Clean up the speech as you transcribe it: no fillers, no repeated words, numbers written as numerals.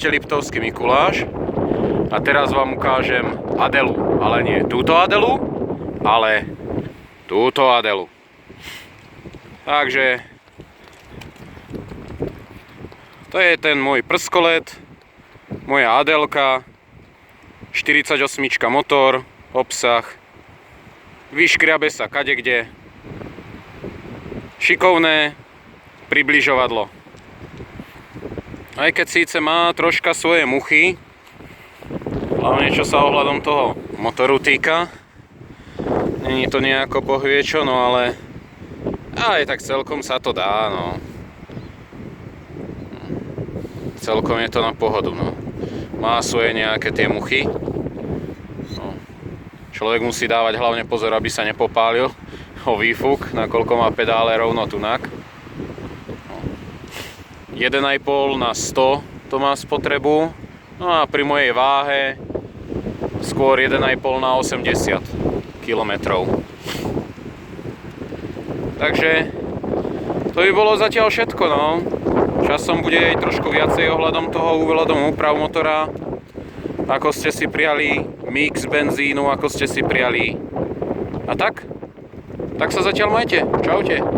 Počúvate Liptovský Mikuláš a teraz vám ukážem Adelu, ale nie túto Adelu, ale túto Adelu. Takže to je ten môj prskolet, moja Adelka, 48 motor, obsah, vyškriabe sa kadekde, šikovné približovadlo. Aj keď síce má troška svoje muchy, hlavne čo sa ohľadom toho motoru týka, není to nejako bohviečo, no ale aj tak celkom sa to dá, no. Celkom je to na pohodu, no. Má svoje nejaké tie muchy. No. Človek musí dávať hlavne pozor, aby sa nepopálil o výfuk, nakoľko má pedále rovno tunak. 1,5 na 100 to má spotrebu, no a pri mojej váhe skôr 1,5 na 80 km. Takže to by bolo zatiaľ všetko, no. Časom bude aj trošku viacej ohľadom toho úveľadom úprav motora, ako ste si prijali mix benzínu, ako ste si prijali. A tak sa zatiaľ majte. Čaute.